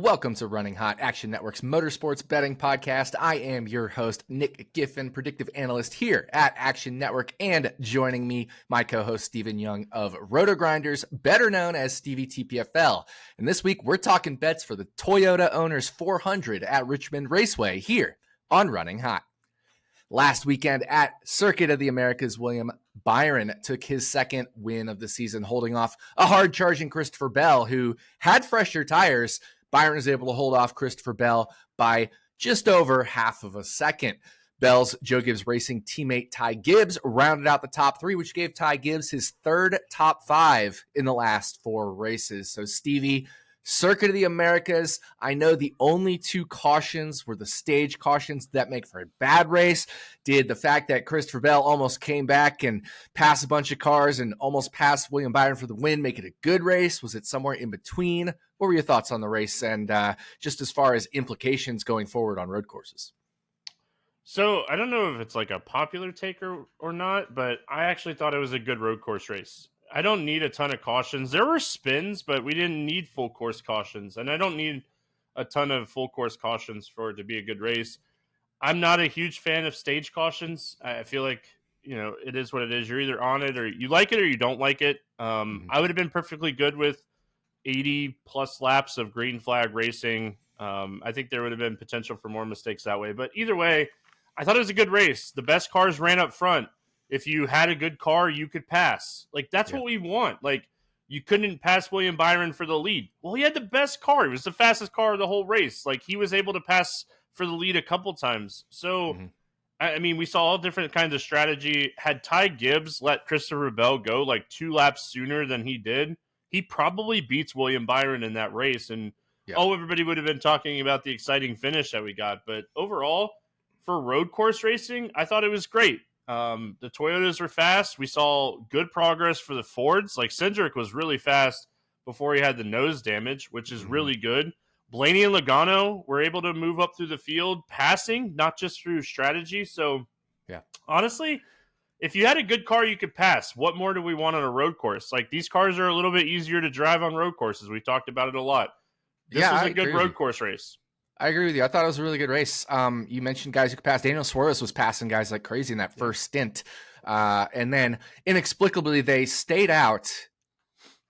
Welcome to Running Hot, Action Network's motorsports betting podcast. I am your host, Nick Giffen, predictive analyst here at Action Network, and joining me, my co-host, Steven Young of Roto Grinders, better known as Stevie TPFL. And this week, we're talking bets for the Toyota Owners 400 at Richmond Raceway here on Running Hot. Last weekend at Circuit of the Americas, William Byron took his second win of the season, holding off a hard-charging Christopher Bell, who had fresher tires. Byron was able to hold off Christopher Bell by just over half of a second. Bell's Joe Gibbs Racing teammate Ty Gibbs rounded out the top three, which gave Ty Gibbs his third top five in the last four races. So, Stevie, Circuit of the Americas, I know the only two cautions were the stage cautions that make for a bad race. Did the fact that Christopher Bell almost came back and passed a bunch of cars and almost passed William Byron for the win make it a good race? Was it somewhere in between? What were your thoughts on the race and just as far as implications going forward on road courses? So I don't know if it's like a popular take or not, but I actually thought it was a good road course race. I don't need a ton of cautions. There were spins, but we didn't need full course cautions. And I don't need a ton of full course cautions for it to be a good race. I'm not a huge fan of stage cautions. I feel like, it is what it is. You're either on it or you like it or you don't like it. I would have been perfectly good with 80 plus laps of green flag racing. I think there would have been potential for more mistakes that way. But either way, I thought it was a good race. The best cars ran up front. If you had a good car, you could pass. Like, that's what we want. Like, you couldn't pass William Byron for the lead. Well, he had the best car. He was the fastest car of the whole race. Like, he was able to pass for the lead a couple times. So, I mean, we saw all different kinds of strategy. Had Ty Gibbs let Christopher Bell go like 2 laps sooner than he did, he probably beats William Byron in that race. And, everybody would have been talking about the exciting finish that we got. But overall, for road course racing, I thought it was great. The Toyotas were fast. We saw good progress for the Fords. Like, Cindric was really fast before he had the nose damage, which is really good. Blaney and Logano were able to move up through the field passing, not just through strategy. So, honestly, if you had a good car, you could pass. What more do we want on a road course? Like, these cars are a little bit easier to drive on road courses. We talked about it a lot. This was a good road course race. I agree with you. I thought it was a really good race. You mentioned guys who could pass. Daniel Suarez was passing guys like crazy in that first stint. And then inexplicably, they stayed out.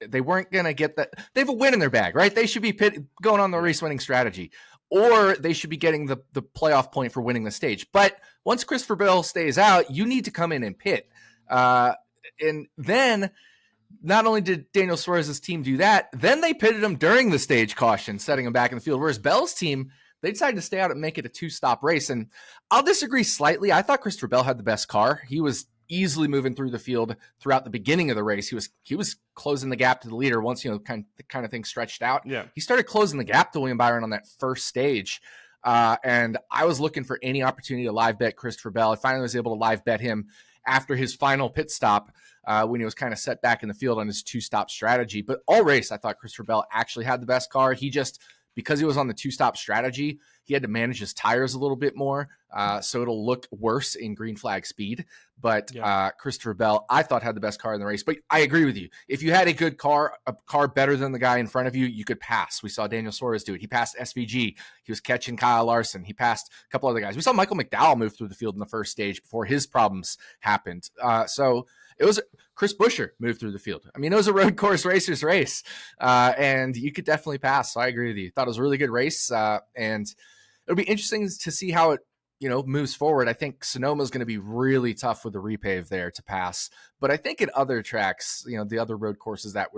They weren't going to get that. They have a win in their bag, right? They should be going on the race winning strategy, or they should be getting the playoff point for winning the stage. But once Christopher Bell stays out, you need to come in and pit. And then not only did Daniel Suarez's team do that, then they pitted him during the stage caution, setting him back in the field. Whereas Bell's team, they decided to stay out and make it a 2-stop race. And I'll disagree slightly. I thought Christopher Bell had the best car. He was easily moving through the field throughout the beginning of the race. He was closing the gap to the leader once, the kind of thing stretched out. Yeah. He started closing the gap to William Byron on that first stage. And I was looking for any opportunity to live bet Christopher Bell. I finally was able to live bet him after his final pit stop when he was kind of set back in the field on his 2-stop strategy. But all race, I thought Christopher Bell actually had the best car. He just, because he was on the 2-stop strategy, he had to manage his tires a little bit more. So it'll look worse in green flag speed. But Christopher Bell, I thought, had the best car in the race. But I agree with you. If you had a good car, a car better than the guy in front of you, you could pass. We saw Daniel Suarez do it. He passed SVG. He was catching Kyle Larson. He passed a couple other guys. We saw Michael McDowell move through the field in the first stage before his problems happened. So it was Chris Buescher moved through the field. I mean, it was a road course racer's race, and you could definitely pass. So I agree with you. Thought it was a really good race, and it'll be interesting to see how it moves forward. I think Sonoma is going to be really tough with the repave there to pass, but I think in other tracks, the other road courses that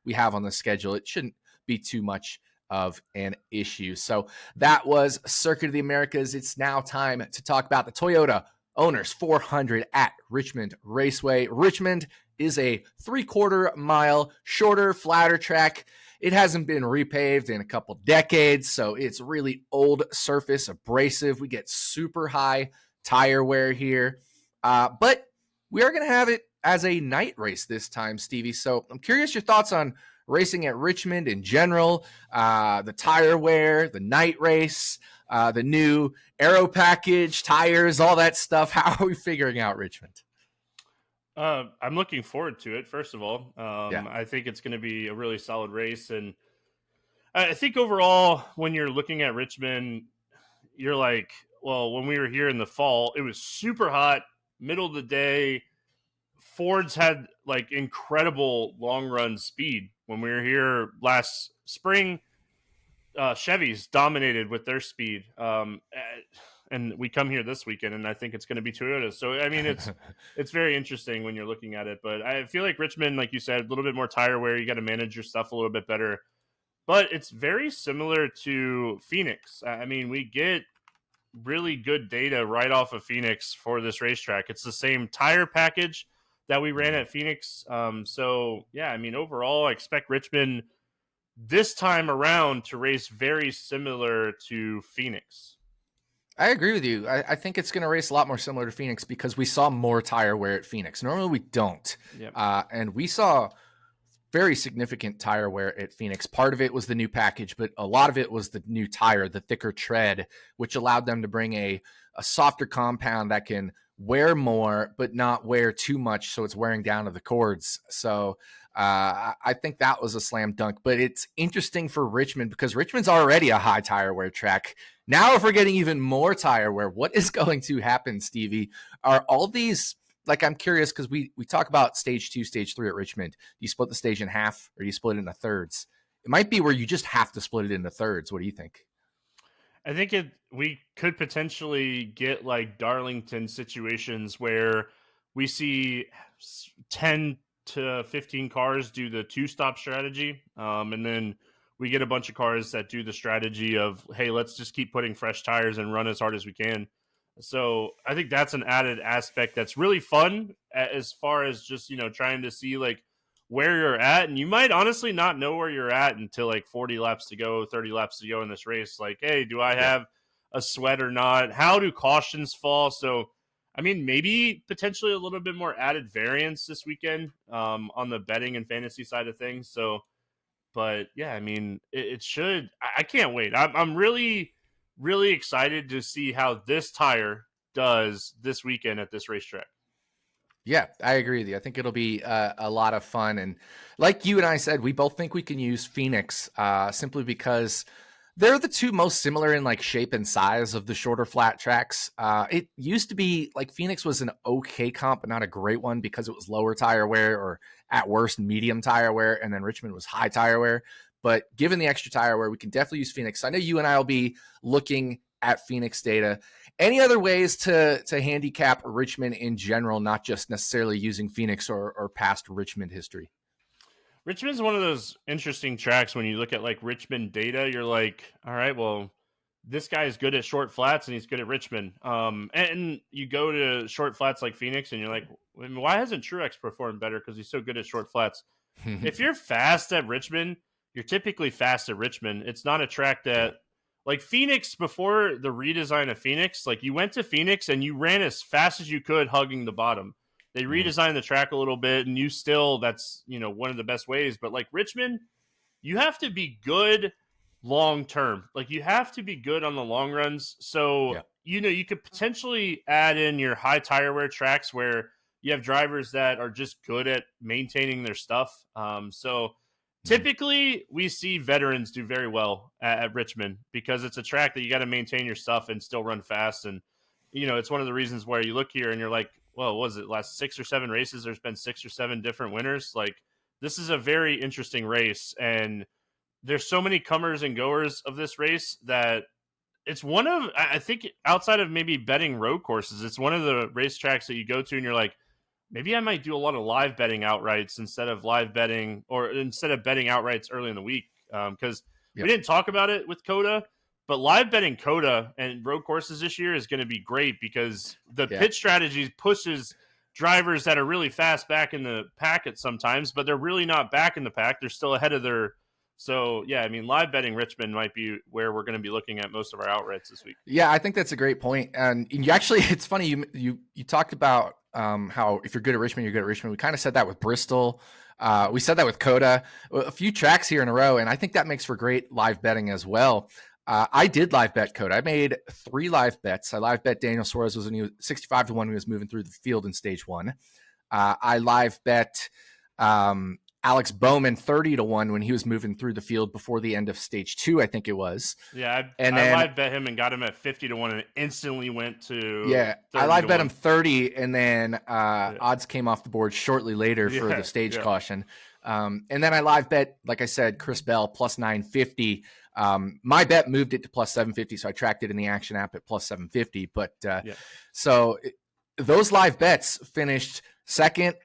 we have on the schedule, it shouldn't be too much of an issue. So that was Circuit of the Americas. It's now time to talk about the Toyota Owners 400 at Richmond Raceway. Richmond is a 3/4 mile shorter, flatter track. It hasn't been repaved in a couple decades, so it's really old surface, abrasive. We get super high tire wear here, but we are going to have it as a night race this time, Stevie. So I'm curious your thoughts on racing at Richmond in general, the tire wear, the night race, the new aero package, tires, all that stuff. How are we figuring out Richmond? I'm looking forward to it, first of all. I think it's going to be a really solid race. And I think overall, when you're looking at Richmond, you're like, well, when we were here in the fall, it was super hot, middle of the day. Fords had like incredible long run speed. When we were here last spring, Chevys dominated with their speed. And we come here this weekend, and I think it's going to be Toyota. So, I mean, it's very interesting when you're looking at it. But I feel like Richmond, like you said, a little bit more tire wear. You got to manage your stuff a little bit better. But it's very similar to Phoenix. I mean, we get really good data right off of Phoenix for this racetrack. It's the same tire package that we ran at Phoenix. So, yeah, I mean, overall, I expect Richmond this time around to race very similar to Phoenix. I agree with you. I think it's going to race a lot more similar to Phoenix because we saw more tire wear at Phoenix. Normally we don't. Yep. And we saw very significant tire wear at Phoenix. Part of it was the new package, but a lot of it was the new tire, the thicker tread, which allowed them to bring a softer compound that can wear more, but not wear too much. So it's wearing down to the cords. So I think that was a slam dunk, but it's interesting for Richmond because Richmond's already a high tire wear track. Now, if we're getting even more tire wear, what is going to happen, Stevie? Are all these, like, I'm curious because we talk about stage 2, stage 3 at Richmond. Do you split the stage in half or do you split it into thirds? It might be where you just have to split it into thirds. What do you think? I think we could potentially get like Darlington situations where we see 10 to 15 cars do the 2-stop strategy. And then we get a bunch of cars that do the strategy of, hey, let's just keep putting fresh tires and run as hard as we can. So I think that's an added aspect that's really fun as far as just, trying to see like where you're at. And you might honestly not know where you're at until like 40 laps to go, 30 laps to go in this race. Like, hey, do I have a sweat or not? How do cautions fall? So, I mean, maybe potentially a little bit more added variance this weekend on the betting and fantasy side of things. So, but yeah, I mean, it should. I can't wait. I'm really, really excited to see how this tire does this weekend at this racetrack. Yeah, I agree with you. I think it'll be a lot of fun. And like you and I said, we both think we can use Phoenix simply because they're the two most similar in like shape and size of the shorter flat tracks. It used to be like Phoenix was an okay comp, but not a great one because it was lower tire wear or at worst medium tire wear. And then Richmond was high tire wear. But given the extra tire wear, we can definitely use Phoenix. I know you and I will be looking at Phoenix data. Any other ways to handicap Richmond in general, not just necessarily using Phoenix or past Richmond history? Richmond's one of those interesting tracks when you look at like Richmond data. You're like, all right, well, this guy is good at short flats and he's good at Richmond. And you go to short flats like Phoenix and you're like, why hasn't Truex performed better? Because he's so good at short flats. If you're fast at Richmond, you're typically fast at Richmond. It's not a track that, like Phoenix, before the redesign of Phoenix, like you went to Phoenix and you ran as fast as you could hugging the bottom. They redesigned the track a little bit, and you still, that's, one of the best ways. But like Richmond, you have to be good long term. Like you have to be good on the long runs. So, you could potentially add in your high tire wear tracks where you have drivers that are just good at maintaining their stuff. So typically we see veterans do very well at Richmond because it's a track that you got to maintain your stuff and still run fast. And, it's one of the reasons where you look here and you're like, well, was it last 6 or 7 races? There's been 6 or 7 different winners. Like this is a very interesting race. And there's so many comers and goers of this race that it's one of, I think outside of maybe betting road courses, it's one of the racetracks that you go to and you're like, maybe I might do a lot of live betting outrights instead of betting outrights early in the week. Because we didn't talk about it with Coda, but live betting Coda and road courses this year is going to be great because the pit strategy pushes drivers that are really fast back in the pack at sometimes, but they're really not back in the pack. They're still ahead of their. So, yeah, I mean, live betting Richmond might be where we're going to be looking at most of our outrights this week. Yeah, I think that's a great point. And you actually, it's funny, you talked about how if you're good at Richmond, you're good at Richmond. We kind of said that with Bristol. We said that with Coda. A few tracks here in a row, and I think that makes for great live betting as well. I did live bet Coda. I made 3 live bets. I live bet Daniel Suarez was when he was 65-1 when he was moving through the field in stage 1. I live bet Alex Bowman 30-1 when he was moving through the field before the end of stage 2, I think it was. Yeah, And I then live bet him and got him at 50-1 and instantly went to I live bet 30-1. him 30, and then odds came off the board shortly later for the stage caution. And then I live bet, like I said, Chris Bell plus 950. My bet moved it to plus 750, so I tracked it in the action app at plus 750. But so those live bets finished second.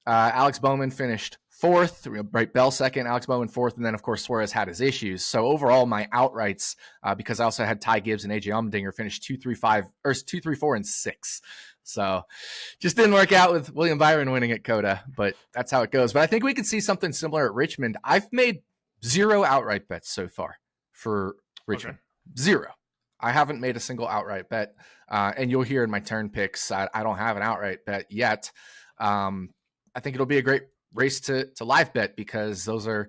Alex Bowman finished fourth, right? Bell second, Alex Bowman fourth, and then of course Suarez had his issues. So overall, my outrights, because I also had Ty Gibbs and AJ Allmendinger, finished 2-3-5 or 2-3-4 and 6. So just didn't work out with William Byron winning at Coda, but that's how it goes. But I think we could see something similar at Richmond. I've made 0 outright bets so far for Richmond. Okay. 0. I haven't made a single outright bet, and you'll hear in my turn picks, I don't have an outright bet yet. I think it'll be a great race to live bet, because those are,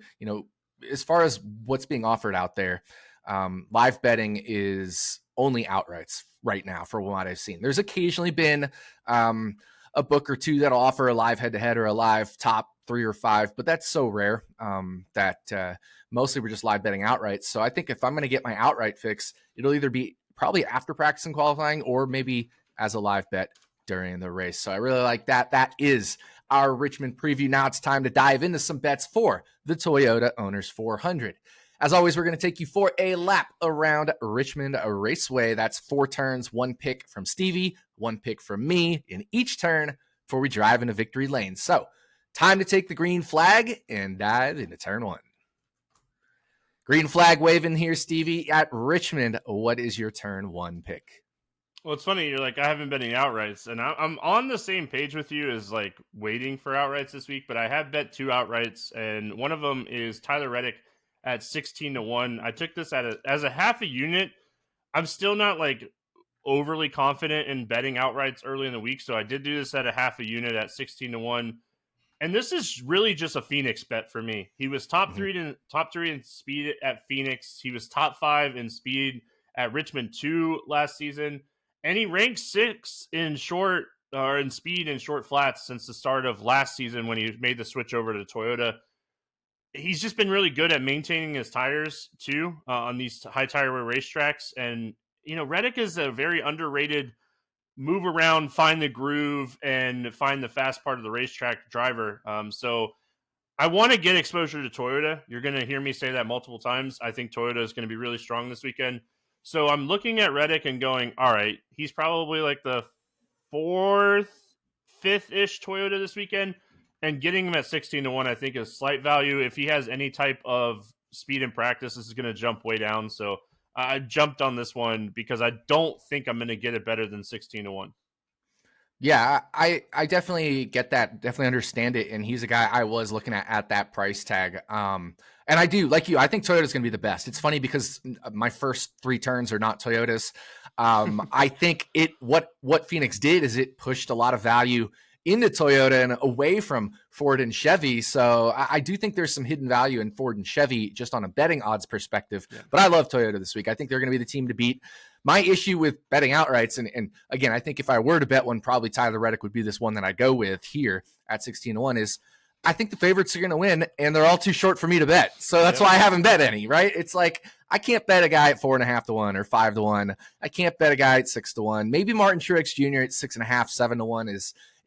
as far as what's being offered out there, live betting is only outrights right now for what I've seen. There's occasionally been a book or two that'll offer a live head-to-head or a live top 3 or 5, but that's so rare that mostly we're just live betting outright. So I think if I'm going to get my outright fix, it'll either be probably after practice and qualifying, or maybe as a live bet during the race. So I really like that. That is our Richmond preview. Now it's time to dive into some bets for the Toyota Owners 400. As always, we're going to take you for a lap around Richmond Raceway. That's 4 turns, 1 pick from Stevie, 1 pick from me in each turn before we drive into victory lane. So time to take the green flag and dive into turn 1. Green flag waving here, Stevie, at Richmond. What is your turn 1 pick? Well, it's funny. You're like, I haven't bet any outrights, and I'm on the same page with you as like waiting for outrights this week. But I have bet 2 outrights, and one of them is Tyler Reddick at 16-1. I took this as a half a unit. I'm still not like overly confident in betting outrights early in the week, so I did do this at a half a unit at 16-1. And this is really just a Phoenix bet for me. He was top 3 in speed at Phoenix. He was top 5 in speed at Richmond 2 last season. And he ranked 6 in short or in speed and short flats since the start of last season when he made the switch over to Toyota. He's just been really good at maintaining his tires too on these high tire wear racetracks. And, Reddick is a very underrated move around, find the groove, and find the fast part of the racetrack driver. So I want to get exposure to Toyota. You're going to hear me say that multiple times. I think Toyota is going to be really strong this weekend. So I'm looking at Reddick and going, all right, he's probably like the 4th, 5th-ish Toyota this weekend. And getting him at 16-1, I think, is slight value. If he has any type of speed in practice, this is going to jump way down. So I jumped on this one because I don't think I'm going to get it better than 16-1. Yeah, I definitely get that. Definitely understand it. And he's a guy I was looking at that price tag. And I do, like you, I think Toyota's going to be the best. It's funny because my first 3 turns are not Toyotas. I think what Phoenix did is it pushed a lot of value into Toyota and away from Ford and Chevy. So I do think there's some hidden value in Ford and Chevy just on a betting odds perspective. Yeah. But I love Toyota this week. I think they're going to be the team to beat. My issue with betting outrights, and again, I think if I were to bet one, probably Tyler Reddick would be this one that I go with here at 16-1, is I think the favorites are going to win, and they're all too short for me to bet. So that's why I haven't bet any, right? It's like I can't bet a guy at 4.5-1 or 5-1. I can't bet a guy at 6-1. Maybe Martin Truex Jr. at 6.5, 7-1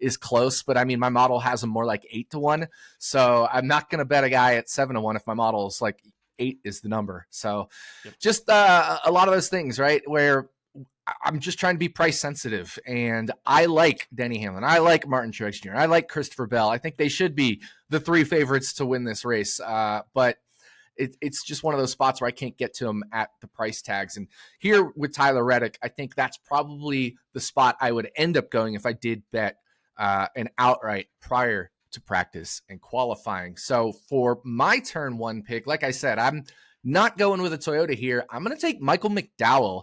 is close, but I mean, my model has him more like 8-1. So I'm not going to bet a guy at 7-1 if my model is like 8 is the number. So just a lot of those things, right? Where I'm just trying to be price sensitive, and I like Denny Hamlin. I like Martin Truex Jr. I like Christopher Bell. I think they should be the 3 favorites to win this race. But it's just one of those spots where I can't get to them at the price tags. And here with Tyler Reddick, I think that's probably the spot I would end up going if I did bet an outright prior to practice and qualifying. So for my turn 1 pick, like I said, I'm not going with a Toyota here. I'm going to take Michael McDowell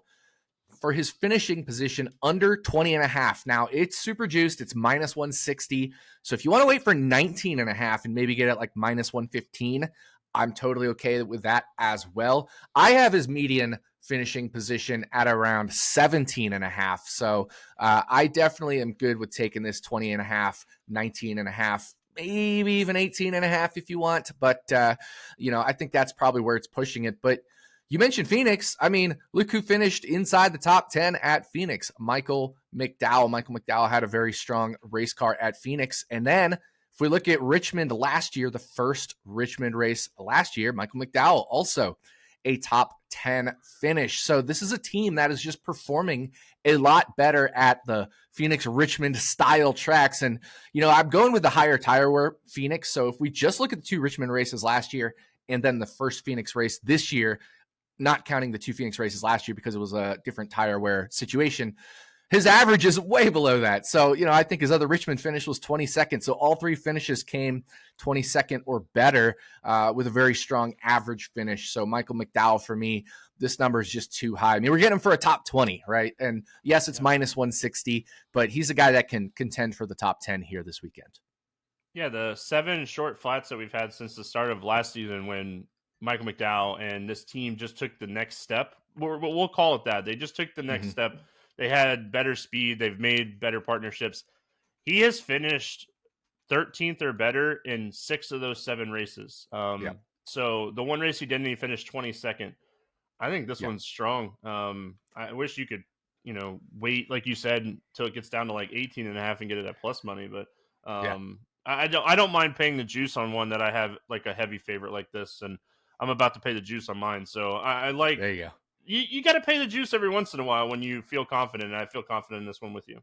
for his finishing position under 20.5. Now it's super juiced. It's minus 160. So if you want to wait for 19.5 and maybe get it like minus 115, I'm totally okay with that as well. I have his median finishing position at around 17.5. So I definitely am good with taking this 20.5, 19.5, maybe even 18.5 if you want. But, I think that's probably where it's pushing it. But you mentioned Phoenix. I mean, look who finished inside the top 10 at Phoenix. Michael McDowell. Michael McDowell had a very strong race car at Phoenix. And then if we look at Richmond last year, the first Richmond race last year, Michael McDowell also a top 10 finish. So this is a team that is just performing a lot better at the Phoenix Richmond style tracks. And, I'm going with the higher tire wear Phoenix. So if we just look at the two Richmond races last year and then the first Phoenix race this year, not counting the two Phoenix races last year because it was a different tire wear situation, his average is way below that. So, I think his other Richmond finish was 22nd. So all three finishes came 22nd or better with a very strong average finish. So Michael McDowell, for me, this number is just too high. I mean, we're getting him for a top 20, right? And yes, it's minus 160, but he's a guy that can contend for the top 10 here this weekend. Yeah, the 7 short flats that we've had since the start of last season when Michael McDowell and this team just took the next step. We'll call it that. They just took the next step. They had better speed. They've made better partnerships. He has finished 13th or better in 6 of those 7 races. So the one race he didn't, he finished 22nd. I think this one's strong. I wish you could, wait, like you said, until it gets down to like 18.5 and get it at plus money. But I don't mind paying the juice on one that I have like a heavy favorite like this. And I'm about to pay the juice on mine. So I like, there you go. You got to pay the juice every once in a while when you feel confident. And I feel confident in this one with you.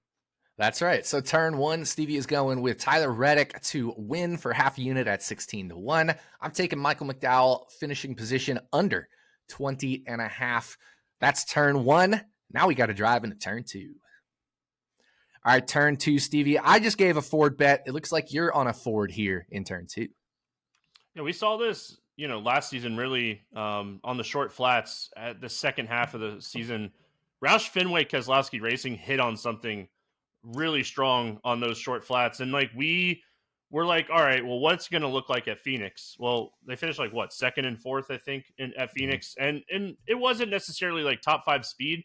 That's right. So turn 1, Stevie is going with Tyler Reddick to win for half a unit at 16-1. I'm taking Michael McDowell finishing position under 20.5. That's turn 1. Now we got to drive into turn 2. All right, turn 2, Stevie. I just gave a Ford bet. It looks like you're on a Ford here in turn 2. Yeah, we saw this, last season really on the short flats at the second half of the season. Roush Fenway Keselowski Racing hit on something really strong on those short flats. And we were like, all right, well, what's going to look like at Phoenix? Well, they finished like what, 2nd and 4th, I think, at Phoenix. And it wasn't necessarily like top 5 speed.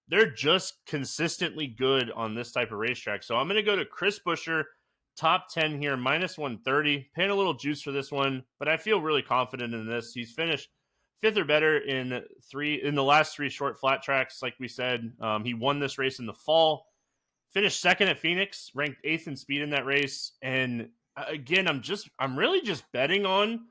They're just consistently good on this type of racetrack. So I'm going to go to Chris Buescher, top 10 here, minus 130. Paying a little juice for this one, but I feel really confident in this. He's finished 5th or better in the last 3 short flat tracks, like we said. He won this race in the fall, finished 2nd at Phoenix, ranked 8th in speed in that race. And again, I'm really just betting on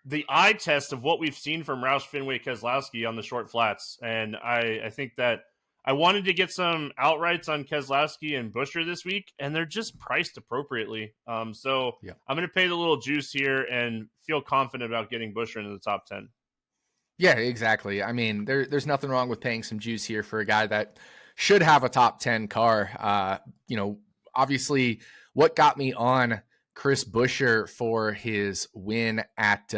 the eye test of what we've seen from Roush Fenway Keselowski on the short flats. And I think that I wanted to get some outrights on Keselowski and Buescher this week, and they're just priced appropriately. So I'm going to pay the little juice here and feel confident about getting Buescher into the top 10. Yeah, exactly. I mean, there's nothing wrong with paying some juice here for a guy that should have a top 10 car. Obviously what got me on Chris Buescher for his win at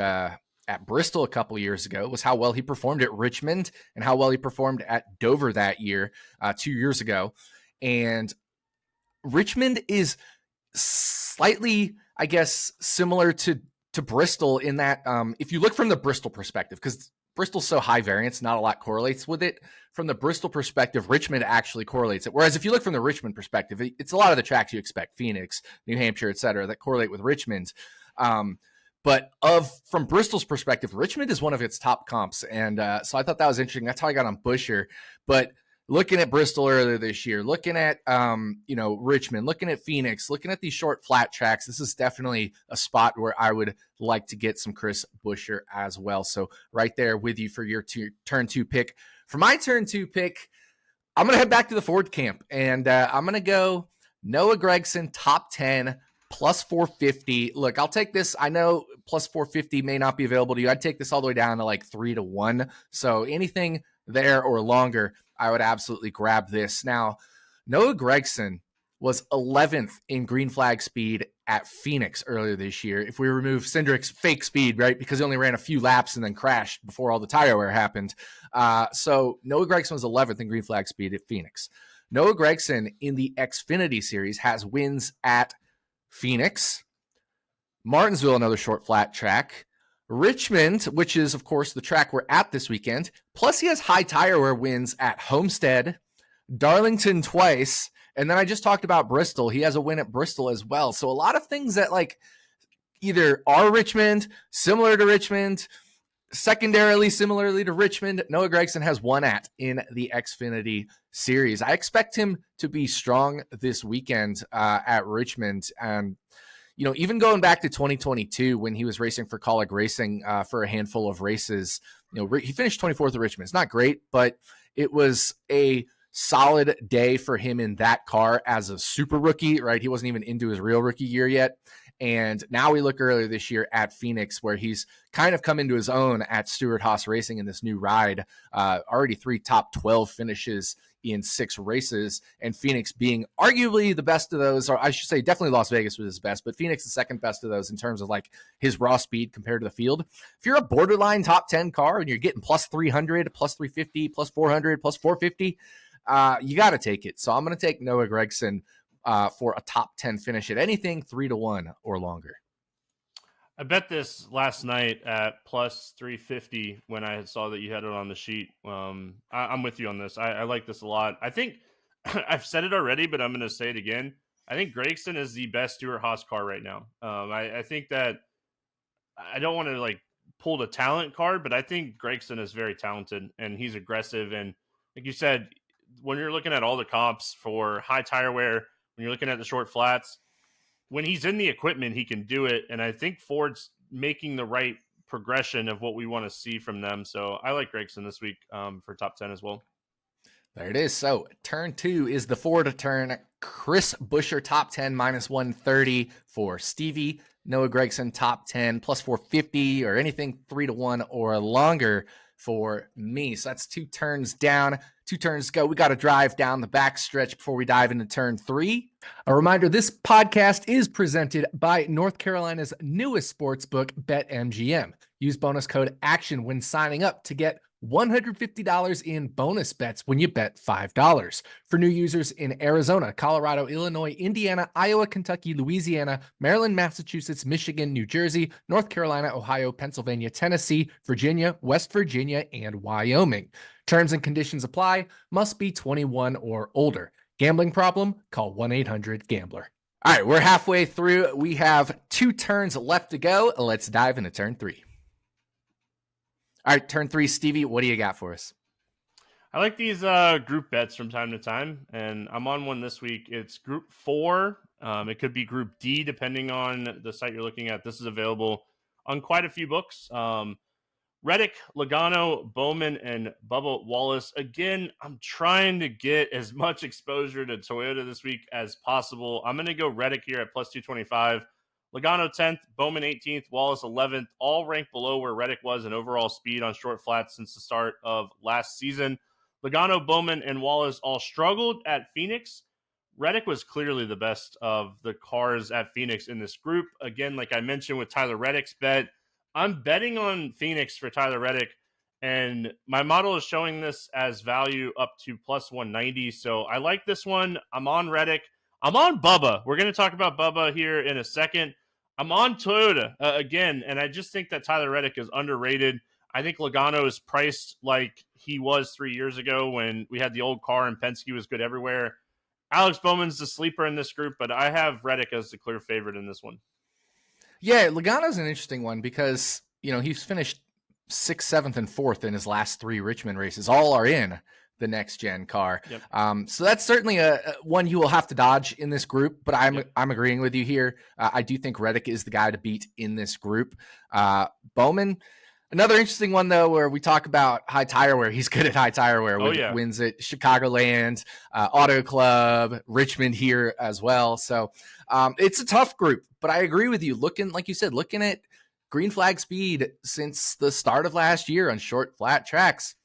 Bristol a couple years ago was how well he performed at Richmond and how well he performed at Dover that year, 2 years ago. And Richmond is slightly, I guess, similar to Bristol in that if you look from the Bristol perspective, because Bristol's so high variance, not a lot correlates with it. From the Bristol perspective, Richmond actually correlates it. Whereas if you look from the Richmond perspective, it's a lot of the tracks you expect, Phoenix, New Hampshire, et cetera, that correlate with Richmond. But from Bristol's perspective, Richmond is one of its top comps. And so I thought that was interesting. That's how I got on Buescher. But looking at Bristol earlier this year, looking at, Richmond, looking at Phoenix, looking at these short flat tracks, this is definitely a spot where I would like to get some Chris Buescher as well. So right there with you for your turn 2 pick. For my turn 2 pick, I'm going to head back to the Ford camp, and I'm going to go Noah Gragson, top 10, plus 450. Look, I'll take this. I know plus 450 may not be available to you. I'd take this all the way down to like 3-1. So anything there or longer, I would absolutely grab this. Now, Noah Gragson was 11th in green flag speed at Phoenix earlier this year. If we remove Cindric's fake speed, right, because he only ran a few laps and then crashed before all the tire wear happened. So Noah Gragson was 11th in green flag speed at Phoenix. Noah Gragson in the Xfinity Series has wins at Phoenix, Martinsville, another short flat track, Richmond, which is, of course, the track we're at this weekend. Plus, he has high tire wear wins at Homestead, Darlington twice, And then I just talked about Bristol. He has a win at Bristol as well. So a lot of things that like either are Richmond, similar to Richmond, secondarily similarly to Richmond, Noah Gragson has won at in the Xfinity Series. I expect him to be strong this weekend at Richmond. And, you know, even going back to 2022 when he was racing for Colleague Racing for a handful of races, you know, he finished 24th at Richmond. It's not great, but it was a solid day for him in that car as a super rookie, right? He wasn't even into his real rookie year yet. And now we look earlier this year at Phoenix, where he's kind of come into his own at Stewart-Haas Racing in this new ride. Already 3 top 12 finishes in 6 races, and Phoenix being arguably the best of those, or I should say definitely Las Vegas was his best, but Phoenix the second best of those in terms of like his raw speed compared to the field. If you're a borderline top 10 car and you're getting plus 300, plus 350, plus 400, plus 450, you got to take it. So I'm going to take Noah Gragson for a top 10 finish at anything 3-1 or longer. I bet this last night at plus 350 when I saw that you had it on the sheet. I'm with you on this. I like this a lot. I think I've said it already, but I'm going to say it again. I think Gragson is the best Stewart-Haas car right now. I think that I don't want to like pull the talent card, but I think Gragson is very talented and he's aggressive. And like you said, when you're looking at all the comps for high tire wear, when you're looking at the short flats, when he's in the equipment, he can do it. And I think Ford's making the right progression of what we want to see from them. So I like Gragson this week for top 10 as well. There it is. So turn 2 is the Ford turn. Chris Buescher top 10 minus 130 for Stevie. Noah Gragson top 10 plus 450 or anything 3-1 or longer for me. So that's 2 turns down, 2 turns to go. We got to drive down the back stretch before we dive into turn 3. A reminder, this podcast is presented by North Carolina's newest sportsbook, BetMGM. Use bonus code ACTION when signing up to get $150 in bonus bets when you bet $5. For new users in Arizona, Colorado, Illinois, Indiana, Iowa, Kentucky, Louisiana, Maryland, Massachusetts, Michigan, New Jersey, North Carolina, Ohio, Pennsylvania, Tennessee, Virginia, West Virginia, and Wyoming. Terms and conditions apply. Must be 21 or older. Gambling problem? Call 1-800-GAMBLER. All right, we're halfway through. We have 2 turns left to go. Let's dive into turn 3. All right, turn 3, Stevie, what do you got for us? I like these group bets from time to time, and I'm on one this week. It's Group 4. It could be Group D, depending on the site you're looking at. This is available on quite a few books. Reddick, Logano, Bowman, and Bubba Wallace. Again, I'm trying to get as much exposure to Toyota this week as possible. I'm going to go Reddick here at plus 225. Logano 10th, Bowman 18th, Wallace 11th, all ranked below where Reddick was in overall speed on short flats since the start of last season. Logano, Bowman, and Wallace all struggled at Phoenix. Reddick was clearly the best of the cars at Phoenix in this group. Again, like I mentioned with Tyler Reddick's bet, I'm betting on Phoenix for Tyler Reddick, and my model is showing this as value up to plus 190. So I like this one. I'm on Reddick. I'm on Bubba. We're going to talk about Bubba here in a second. I'm on Toyota again, and I just think that Tyler Reddick is underrated. I think Logano is priced like he was 3 years ago when we had the old car and Penske was good everywhere. Alex Bowman's the sleeper in this group, but I have Reddick as the clear favorite in this one. Yeah, Logano's an interesting one because, you know, he's finished 6th, 7th, and 4th in his last 3 Richmond races. All are in the next gen car. Yep. So that's certainly a one you will have to dodge in this group, but I'm agreeing with you here. I do think Reddick is the guy to beat in this group. Bowman, another interesting one though, where we talk about high tire wear. He's good at high tire wear. Wins at Chicagoland, Auto Club, Richmond here as well. So it's a tough group, but I agree with you. Looking at green flag speed since the start of last year on short flat tracks,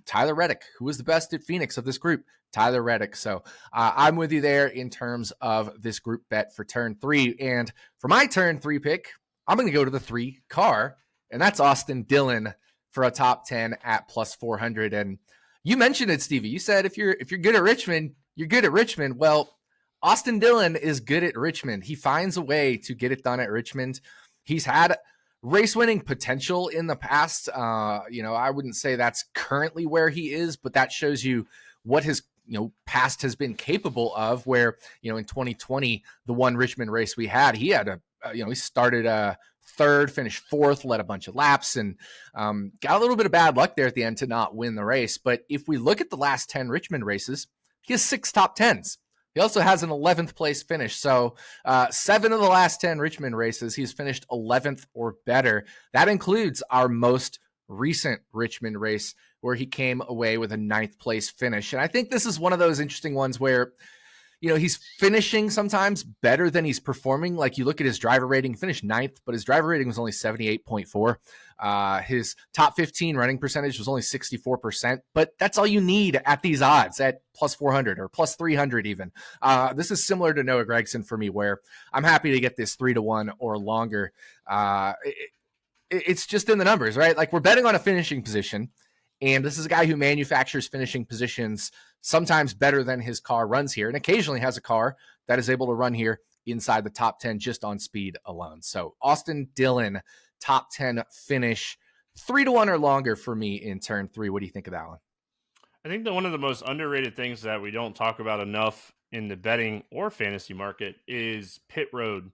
Tyler Reddick, who was the best at Phoenix of this group, Tyler Reddick. So I'm with you there in terms of this group bet for turn 3. And for my turn 3 pick, I'm going to go to the 3 car, and that's Austin Dillon for a top 10 at plus 400. And you mentioned it, Stevie. You said if you're good at Richmond, you're good at Richmond. Well, Austin Dillon is good at Richmond. He finds a way to get it done at Richmond. He's had race winning potential in the past. I wouldn't say that's currently where he is, but that shows you what his past has been capable of, where, in 2020, the one Richmond race we had, he had he started third, finished fourth, led a bunch of laps, and got a little bit of bad luck there at the end to not win the race. But if we look at the last 10 Richmond races, he has 6 top 10s. He also has an 11th place finish. So 7 of the last 10 Richmond races, he's finished 11th or better. That includes our most recent Richmond race, where he came away with a 9th place finish. And I think this is one of those interesting ones where, he's finishing sometimes better than he's performing. Like, you look at his driver rating, finished 9th, but his driver rating was only 78.4. His top 15 running percentage was only 64%, but that's all you need at these odds at plus 400 or plus 300 even. This is similar to Noah Gragson for me, where I'm happy to get this 3-1 or longer. It's just in the numbers, right? Like, we're betting on a finishing position, and this is a guy who manufactures finishing positions sometimes better than his car runs here, and occasionally has a car that is able to run here inside the top 10 just on speed alone. So Austin Dillon, top 10 finish, 3-1 or longer for me in turn 3. What do you think of that one? I think that one of the most underrated things that we don't talk about enough in the betting or fantasy market is pit road.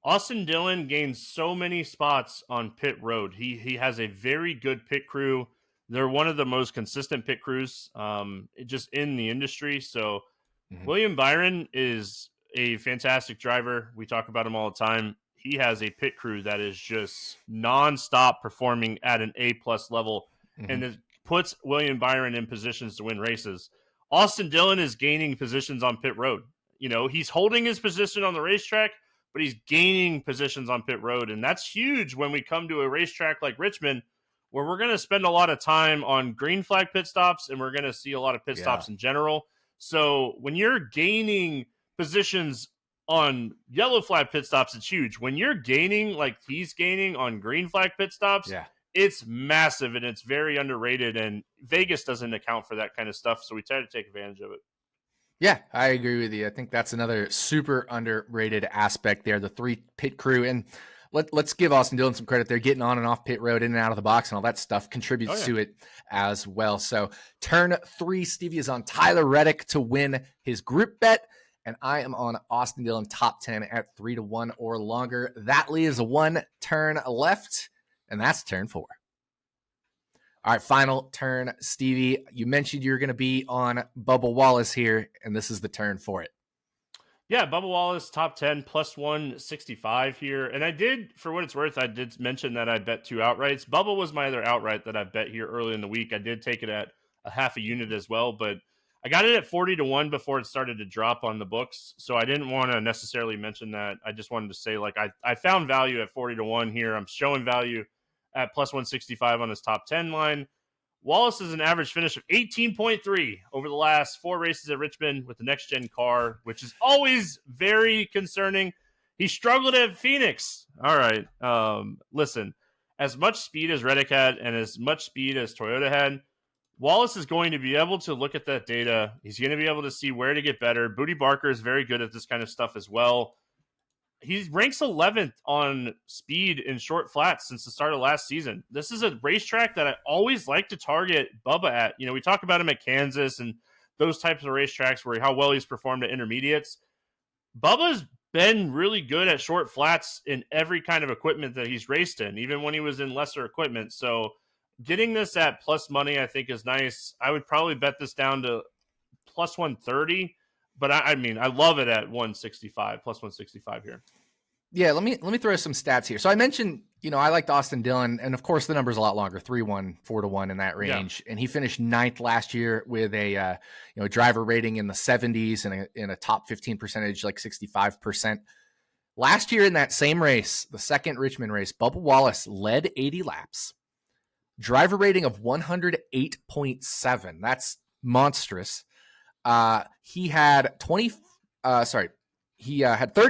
Austin Dillon gains so many spots on pit road. He has a very good pit crew. They're one of the most consistent pit crews just in the industry. So William Byron is a fantastic driver. We talk about him all the time. He has a pit crew that is just nonstop performing at an A-plus level, and it puts William Byron in positions to win races. Austin Dillon is gaining positions on pit road. He's holding his position on the racetrack, but he's gaining positions on pit road, and that's huge when we come to a racetrack like Richmond, where we're going to spend a lot of time on green flag pit stops, and we're going to see a lot of pit stops in general. So when you're gaining positions on yellow flag pit stops, it's huge. When you're gaining like he's gaining on green flag pit stops, it's massive, and it's very underrated, and Vegas doesn't account for that kind of stuff, so we try to take advantage of it. Yeah, I agree with you. I think that's another super underrated aspect there, the 3 pit crew. And let's give Austin Dillon some credit there. Getting on and off pit road, in and out of the box, and all that stuff contributes to it as well. So turn 3, Stevie is on Tyler Reddick to win his group bet, and I am on Austin Dillon top 10 at 3-1 or longer. That leaves 1 turn left, and that's turn 4. All right, final turn, Stevie. You mentioned you're going to be on Bubba Wallace here, and this is the turn for it. Yeah, Bubba Wallace, top 10, plus 165 here. And I did, for what it's worth, I did mention that I bet 2 outrights. Bubba was my other outright that I bet here early in the week. I did take it at a half a unit as well, but I got it at 40-1 before it started to drop on the books. So I didn't want to necessarily mention that. I just wanted to say, like, I found value at 40-1 here. I'm showing value at plus 165 on his top 10 line. Wallace is an average finish of 18.3 over the last 4 races at Richmond with the next-gen car, which is always very concerning. He struggled at Phoenix. All right. Listen, as much speed as Reddick had and as much speed as Toyota had, Wallace is going to be able to look at that data. He's going to be able to see where to get better. Booty Barker is very good at this kind of stuff as well. He ranks 11th on speed in short flats since the start of last season. This is a racetrack that I always like to target Bubba at. We talk about him at Kansas and those types of racetracks where how well he's performed at intermediates. Bubba's been really good at short flats in every kind of equipment that he's raced in, even when he was in lesser equipment. So getting this at plus money, I think, is nice. I would probably bet this down to plus 130. But I mean, I love it at 165, plus 165 here. Yeah, let me throw some stats here. So I mentioned, I liked Austin Dillon, and of course the number's a lot longer, 3-1, 4-1 in that range. Yeah. And he finished 9th last year with a driver rating in the 70s and in a top 15 percentage, like 65%. Last year in that same race, the second Richmond race, Bubba Wallace led 80 laps, driver rating of 108.7. That's monstrous. He had 30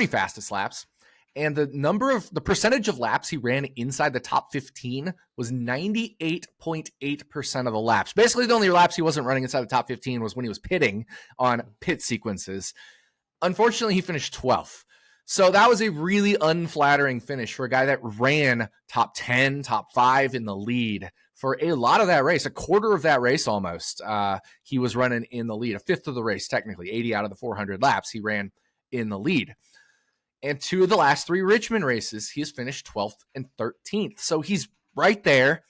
fastest laps, and the percentage of laps he ran inside the top 15 was 98.8% of the laps. Basically, the only laps he wasn't running inside the top 15 was when he was pitting on pit sequences. Unfortunately, he finished 12th. So that was a really unflattering finish for a guy that ran top 10, top 5 in the lead for a lot of that race, a quarter of that race almost. He was running in the lead, a fifth of the race, technically 80 out of the 400 laps. He ran in the lead. And 2 of the last 3 Richmond races, he has finished 12th and 13th. So he's right there.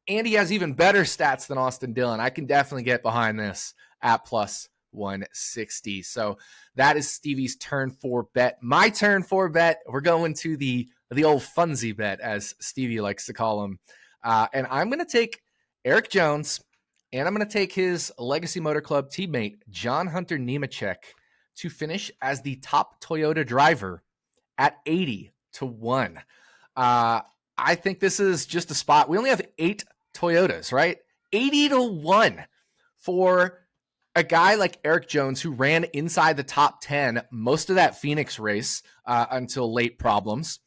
And he has even better stats than Austin Dillon. I can definitely get behind this at plus 160. So that is Stevie's turn 4 bet. My turn 4 bet, we're going to the old funsy bet, as Stevie likes to call him. And I'm going to take Erik Jones, and I'm going to take his Legacy Motor Club teammate, John Hunter Nemechek, to finish as the top Toyota driver at 80 to 1. I think this is just a spot. We only have 8 Toyotas, right? 80 to 1 for a guy like Erik Jones, who ran inside the top 10 most of that Phoenix race until late problems.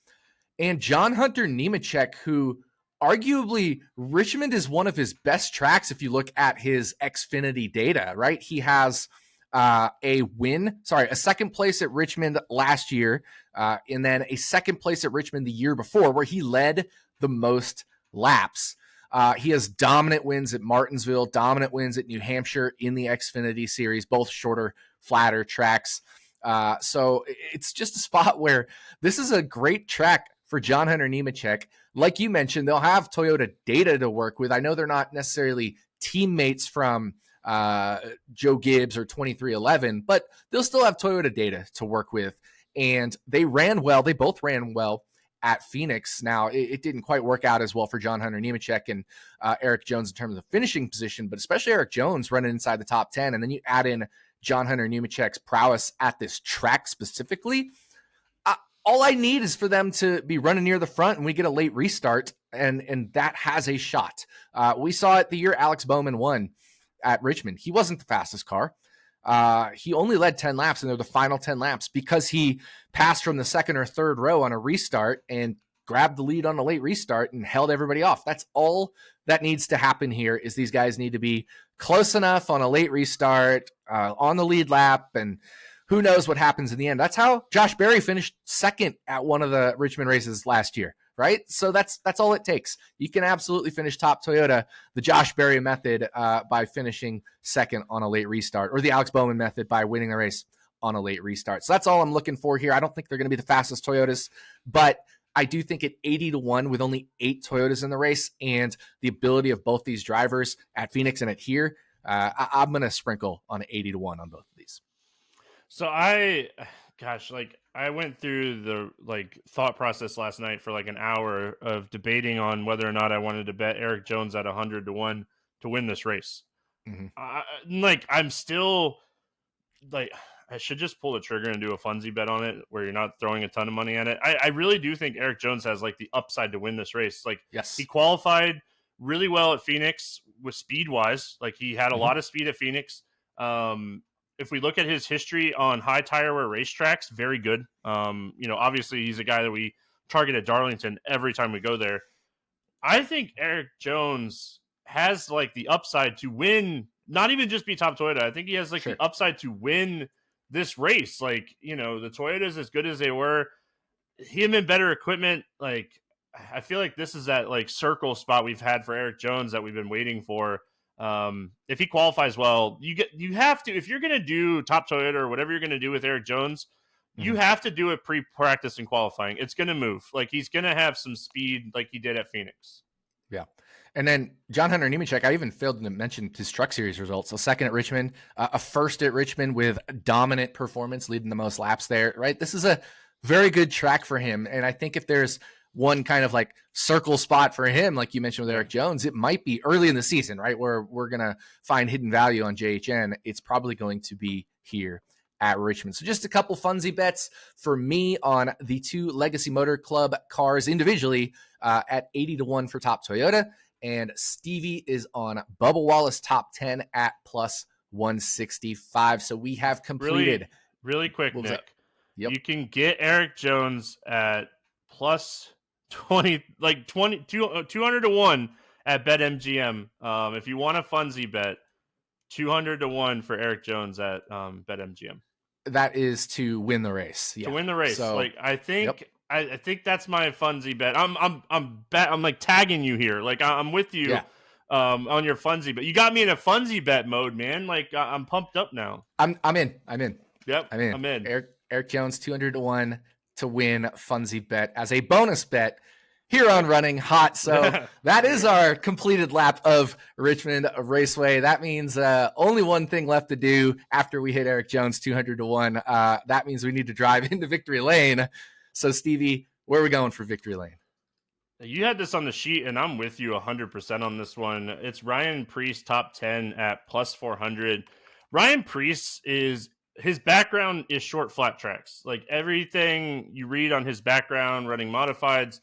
And John Hunter Nemechek, who arguably Richmond is one of his best tracks if you look at his Xfinity data, right? He has a second place at Richmond last year, and then a second place at Richmond the year before, where he led the most laps. He has dominant wins at Martinsville, dominant wins at New Hampshire in the Xfinity series, both shorter, flatter tracks. So it's just a spot where this is a great track for John Hunter Nemechek. Like you mentioned, they'll have Toyota data to work with. I know they're not necessarily teammates from Joe Gibbs or 2311, but they'll still have Toyota data to work with. And they ran well. They both ran well at Phoenix. Now, it didn't quite work out as well for John Hunter Nemechek and Erik Jones in terms of finishing position, but especially Erik Jones running inside the top 10. And then you add in John Hunter Nemechek's prowess at this track specifically. All I need is for them to be running near the front and we get a late restart, and that has a shot. We saw it the year Alex Bowman won at Richmond. He wasn't the fastest car. He only led 10 laps, and they're the final 10 laps because he passed from the second or third row on a restart and grabbed the lead on a late restart and held everybody off. That's all that needs to happen here. Is these guys need to be close enough on a late restart, on the lead lap, and who knows what happens in the end. That's how Josh Berry finished second at one of the Richmond races last year, right? So that's all it takes. You can absolutely finish top Toyota the Josh Berry method by finishing second on a late restart, or the Alex Bowman method by winning the race on a late restart. So that's all I'm looking for here. I don't think they're going to be the fastest Toyotas, but I do think at 80 to 1 with only 8 Toyotas in the race and the ability of both these drivers at Phoenix and at here, I'm going to sprinkle on 80 to 1 on both of these. So I went through the thought process last night for an hour of debating on whether or not I wanted to bet Erik Jones at 100 to 1 to win this race. Mm-hmm. I'm still I should just pull the trigger and do a funsy bet on it where you're not throwing a ton of money at it. I really do think Erik Jones has the upside to win this race. Yes, he qualified really well at Phoenix with speed wise. He had a lot of speed at Phoenix. If we look at his history on high tire wear racetracks, very good. Obviously he's a guy that we target at Darlington every time we go there. I think Erik Jones has the upside to win, not even just be top Toyota. I think he has the upside to win this race. The Toyotas, as good as they were, him in better equipment. I feel like this is that circle spot we've had for Erik Jones that we've been waiting for. If he qualifies well, you have to, if you're going to do top Toyota or whatever you're going to do with Erik Jones, you have to do it pre-practice and qualifying. It's going to move. He's going to have some speed like he did at Phoenix. Yeah. And then John Hunter Nemechek, I even failed to mention his Truck Series results. So second at Richmond, a first at Richmond with dominant performance, leading the most laps there, right? This is a very good track for him. And I think if there's one kind of circle spot for him, like you mentioned with Erik Jones, it might be early in the season, right? Where we're going to find hidden value on JHN. It's probably going to be here at Richmond. So just a couple funsy bets for me on the 2 Legacy Motor Club cars individually at 80 to 1 for top Toyota. And Stevie is on Bubba Wallace top 10 at plus 165. So we have completed. Really quick, Nick. Yep. You can get Erik Jones at plus 200 to 1 at BetMGM. If you want a funsy bet, 200 to 1 for Erik Jones at BetMGM. That is to win the race. Yeah. To win the race. So, I think I think that's my funsy bet. I'm tagging you here. I'm with you. Yeah. on your Funzy, but you got me in a Funzy bet mode, man. Like I'm pumped up now. I'm in. Yep, I'm in. Erik Jones 200-1 to win Funzy bet as a bonus bet here on Running Hot. So that is our completed lap of Richmond Raceway. That means only one thing left to do after we hit Erik Jones 200-1. That means we need to drive into Victory Lane. So Stevie, where are we going for Victory Lane? You had this on the sheet, and I'm with you 100% on this one. It's Ryan Preece top 10 at plus 400. Ryan Preece his background is short flat tracks. Like everything you read on his background, running modifieds.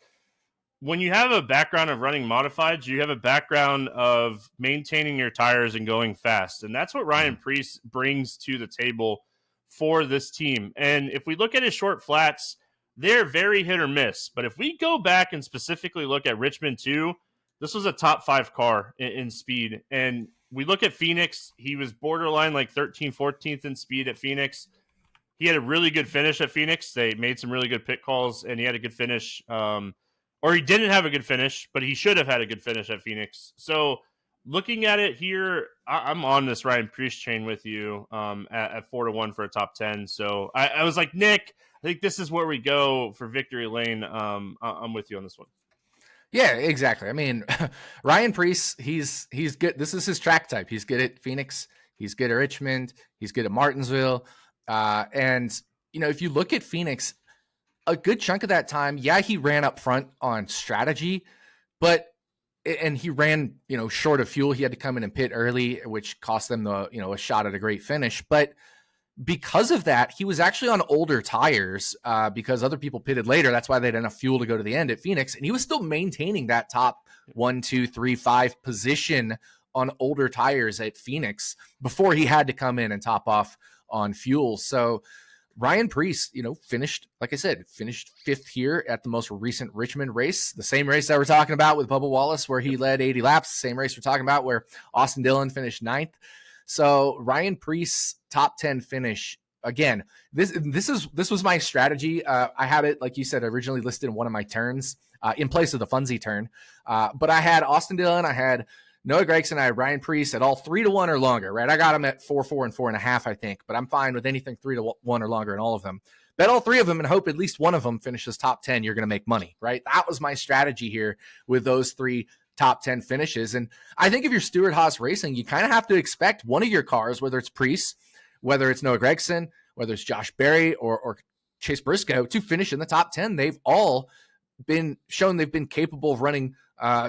When you have a background of running modifieds, you have a background of maintaining your tires and going fast. And that's what Ryan Preece brings to the table for this team. And if we look at his short flats, they're very hit or miss. But if we go back and specifically look at Richmond 2, this was a top 5 car in speed. And we look at Phoenix, he was borderline like 13th, 14th in speed at Phoenix. He had a really good finish at Phoenix. They made some really good pit calls, and he had a good finish. Or he didn't have a good finish, but he should have had a good finish at Phoenix. So looking at it here, I'm on this Ryan Preece train with you at 4-1 for a top 10. So I was like, Nick, I think this is where we go for Victory Lane. I'm with you on this one. Yeah, exactly. I mean, Ryan Preece, he's good. This is his track type. He's good at Phoenix. He's good at Richmond. He's good at Martinsville. And, you know, if you look at Phoenix, a good chunk of that time, yeah, he ran up front on strategy, and he ran, you know, short of fuel. He had to come in and pit early, which cost them a shot at a great finish. But because of that, he was actually on older tires because other people pitted later. That's why they had enough fuel to go to the end at Phoenix. And he was still maintaining that top 1, 2, 3, 5 position on older tires at Phoenix before he had to come in and top off on fuel. So Ryan Preece, finished, like I said, finished 5th here at the most recent Richmond race, the same race that we're talking about with Bubba Wallace, where he led 80 laps, same race we're talking about where Austin Dillon finished 9th. So Ryan Preece, top 10 finish. Again, this was my strategy. I had it, like you said, originally listed in one of my turns in place of the Funzy turn. But I had Austin Dillon, I had Noah Gragson, I had Ryan Preece at all 3-1 or longer, right? I got them at 4, 4, and 4.5, I think, but I'm fine with anything 3-1 or longer in all of them. Bet all 3 of them and hope at least one of them finishes top 10. You're going to make money, right? That was my strategy here with those 3 top 10 finishes. And I think if you're Stewart-Haas Racing, you kind of have to expect one of your cars, whether it's Preece, whether it's Noah Gragson, whether it's Josh Berry or Chase Briscoe, to finish in the top 10. They've all been shown they've been capable of running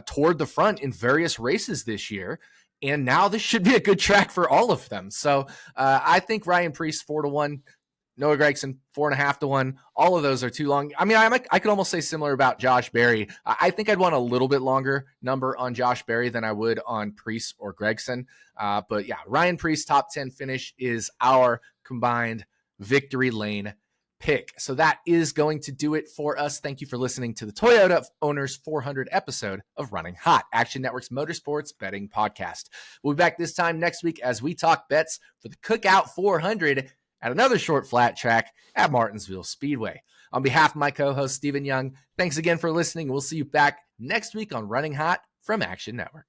toward the front in various races this year. And now this should be a good track for all of them. So I think Ryan Preece 4-1, Noah Gragson 4.5-1. All of those are too long. I mean, I could almost say similar about Josh Berry. I think I'd want a little bit longer number on Josh Berry than I would on Preece or Gragson. But yeah, Ryan Preece top 10 finish is our combined Victory Lane pick. So that is going to do it for us. Thank you for listening to the Toyota Owners 400 episode of Running Hot, Action Network's motorsports betting podcast. We'll be back this time next week as we talk bets for the Cookout 400 at another short flat track at Martinsville Speedway. On behalf of my co-host, Stephen Young, thanks again for listening. We'll see you back next week on Running Hot from Action Network.